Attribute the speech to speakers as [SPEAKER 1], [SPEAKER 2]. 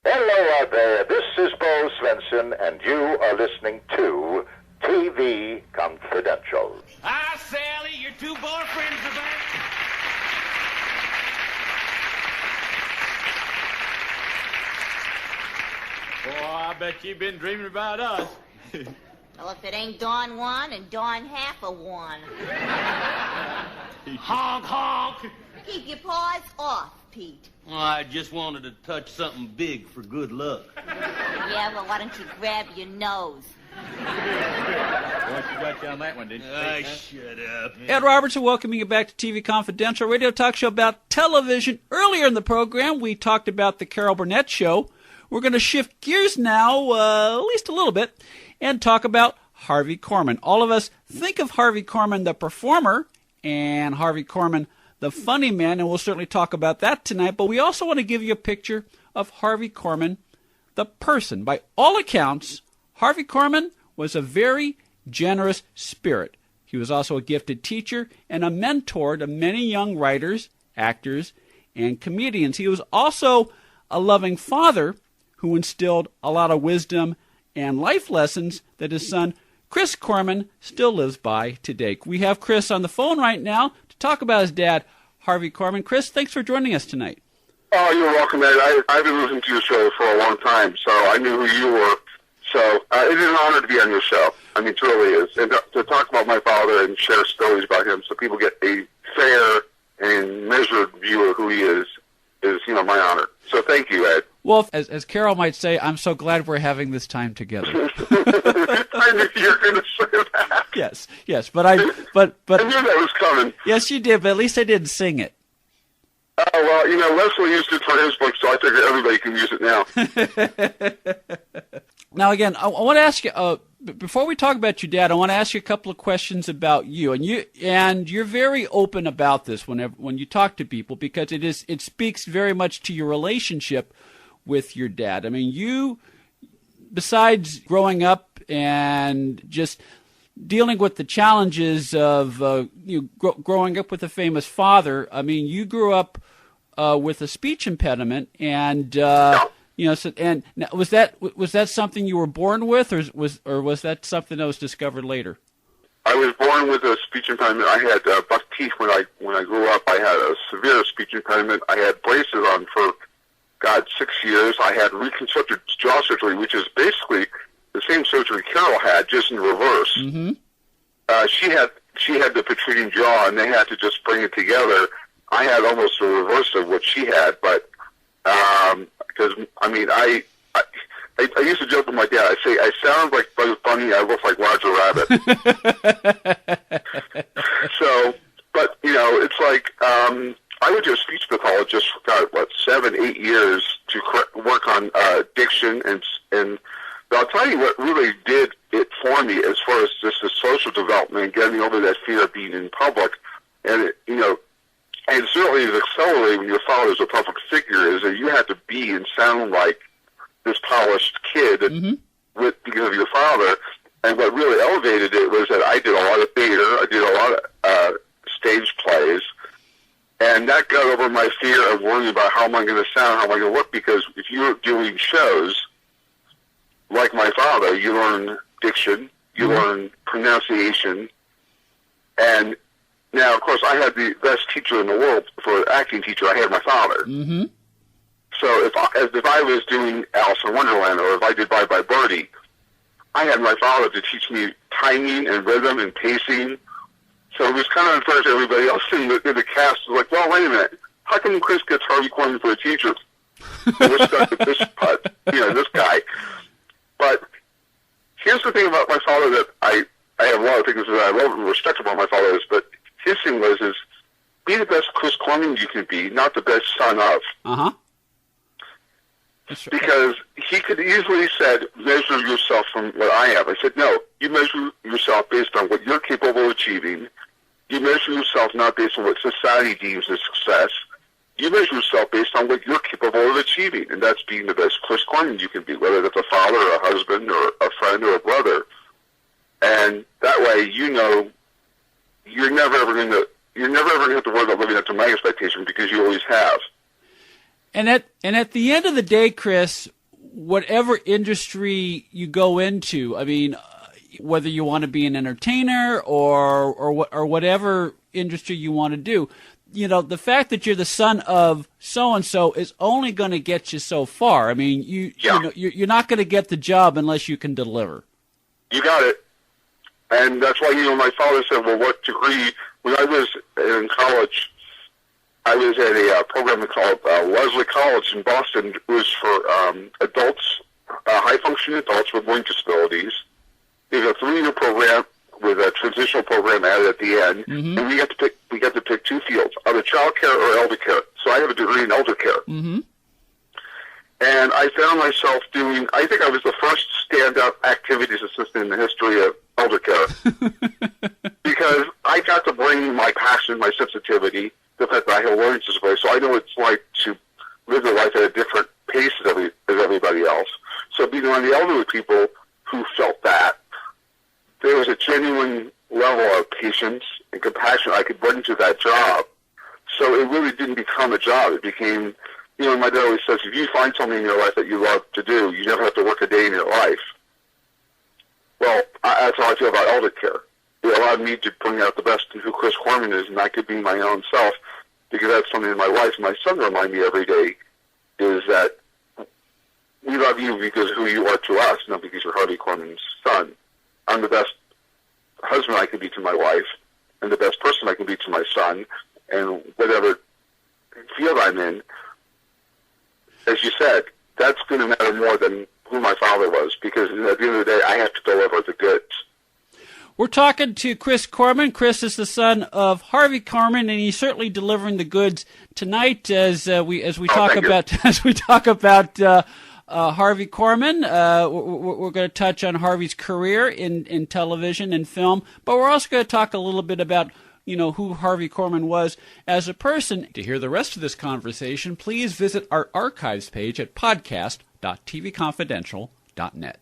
[SPEAKER 1] Hello out there, this is Bo Svensson, and you are listening to TV Confidential.
[SPEAKER 2] Hi, Sally, your two boyfriends are back. Boy, I bet you've been dreaming about us.
[SPEAKER 3] Well, if it ain't Dawn 1 and Dawn half of 1.
[SPEAKER 2] Honk, honk.
[SPEAKER 3] Keep your paws off, Pete.
[SPEAKER 2] Well, I just wanted to touch something big for good luck.
[SPEAKER 3] Yeah, well, why don't you grab your nose?
[SPEAKER 4] Well, she got you on that one, didn't she?
[SPEAKER 2] Shut up.
[SPEAKER 5] Ed Robertson welcoming you back to TV Confidential, radio talk show about television. Earlier in the program, we talked about the Carol Burnett Show. We're going to shift gears now, at least a little bit, and talk about Harvey Korman. All of us think of Harvey Korman, the performer, and Harvey Korman, the funny man, and we'll certainly talk about that tonight. But we also want to give you a picture of Harvey Korman, the person. By all accounts, Harvey Korman was a very generous spirit. He was also a gifted teacher and a mentor to many young writers, actors, and comedians. He was also a loving father who instilled a lot of wisdom and life lessons that his son, Chris Korman, still lives by today. We have Chris on the phone right now to talk about his dad, Harvey Korman. Chris, thanks for joining us tonight.
[SPEAKER 6] Oh, you're welcome, Ed. I've been listening to your show for a long time, so I knew who you were. So it is an honor to be on your show. I mean, it truly is. And to talk about my father and share stories about him so people get a fair and measured view of who he is, my honor. So thank you, Ed.
[SPEAKER 5] Well, as Carol might say, I'm so glad we're having this time together.
[SPEAKER 6] I knew you were going to say that.
[SPEAKER 5] Yes, but I knew
[SPEAKER 6] that was coming.
[SPEAKER 5] Yes, you did, but at least I didn't sing it.
[SPEAKER 6] Oh, well, Leslie used it for his book, so I figure everybody can use it now.
[SPEAKER 5] Now, again, I want to ask you, before we talk about your dad, I want to ask you a couple of questions about you. And you're very open about this when you talk to people, because it speaks very much to your relationship with your dad. I mean, you, besides growing up and just dealing with the challenges of growing up with a famous father, I mean, you grew up with a speech impediment, and and now, was that something you were born with, or was that something that was discovered later?
[SPEAKER 6] I was born with a speech impediment. I had buck teeth when I grew up. I had a severe speech impediment. I had braces on for 6 years. I had reconstructed jaw surgery, which is basically the same surgery Carol had, just in reverse.
[SPEAKER 5] Mm-hmm.
[SPEAKER 6] She had the protruding jaw, and they had to just bring it together. I had almost the reverse of what she had, but because I used to joke with my dad. I say I sound like Bugs Bunny. I look like Roger Rabbit. So, but it's like I went to a speech pathologist for 7, 8 years to work on diction, and I'll tell you what really did it for me as far as just the social development and getting over that fear of being in public, and and certainly it accelerated when your father's a public figure, is that you had to be and sound like this polished kid because of your father. And what really elevated it was that I did a lot of theater, I did a lot of stage plays, and that got over my fear of worrying about how am I going to sound, how am I going to look, because if you're doing shows like my father, you learn diction, you learn pronunciation, and now, of course, I had the best teacher in the world for an acting teacher. I had my father.
[SPEAKER 5] Mm-hmm.
[SPEAKER 6] So if I was doing Alice in Wonderland, or if I did Bye Bye Birdie, I had my father to teach me timing and rhythm and pacing. So it was kind of unfair to everybody else in the cast. Was like, well, wait a minute, how come Chris gets Harvey Korman for a teacher? We're stuck with this this guy. But here's the thing about my father that I have a lot of things that I love and respect about my father, but his thing was be the best Chris Korman you can be, not the best son of.
[SPEAKER 5] Uh-huh.
[SPEAKER 6] Because he could easily said, measure yourself from what I have. I said, no, you measure yourself based on what you're capable of achieving. You measure yourself not based on what society deems as success. You measure yourself based on what you're capable of achieving, and that's being the best Chris Korman you can be, whether that's a father or a husband or a friend or a brother. And that way, you're never ever going to have to worry about living up to my expectation, because you always have.
[SPEAKER 5] And at the end of the day, Chris, whatever industry you go into, I mean, whether you want to be an entertainer or whatever industry you want to do, you know, the fact that you're the son of so-and-so is only going to get you so far. I mean, you're not going to get the job unless you can deliver. You got it.
[SPEAKER 6] And that's why, my father said, well, what degree? When I was in college, I was at a program called Wesley College in Boston. It was for adults, high-functioning adults with learning disabilities. It was a 3-year program with a transitional program added at the end, and we got to pick 2 fields, either child care or elder care. So I have a degree in elder care. And I found myself doing, I think I was the first stand-up activities assistant in the history of elder care. Because I got to bring my passion, my sensitivity, the fact that I have a learning disability, so I know what it's like to live their life at a different pace as everybody else. So being around the elderly people who felt that, there was a genuine level of patience and compassion I could bring to that job. So it really didn't become a job. It became, my dad always says, if you find something in your life that you love to do, you never have to work a day in your life. Well, that's how I feel about elder care. It allowed me to bring out the best in who Chris Korman is, and I could be my own self, because that's something that my wife and my son remind me every day, is that we love you because of who you are to us, not because you're Harvey Korman's son. I'm the best husband I can be to my wife, and the best person I can be to my son, and whatever field I'm in, as you said, that's going to matter more than who my father was, because at the end of the day, I have to deliver the goods. We're talking to Chris Korman. Chris is the son of Harvey Korman, and he's certainly delivering the goods tonight as we talk about Harvey Korman. We're going to touch on Harvey's career in television and film, but we're also going to talk a little bit about who Harvey Korman was as a person. To hear the rest of this conversation, please visit our archives page at podcast.tvconfidential.net.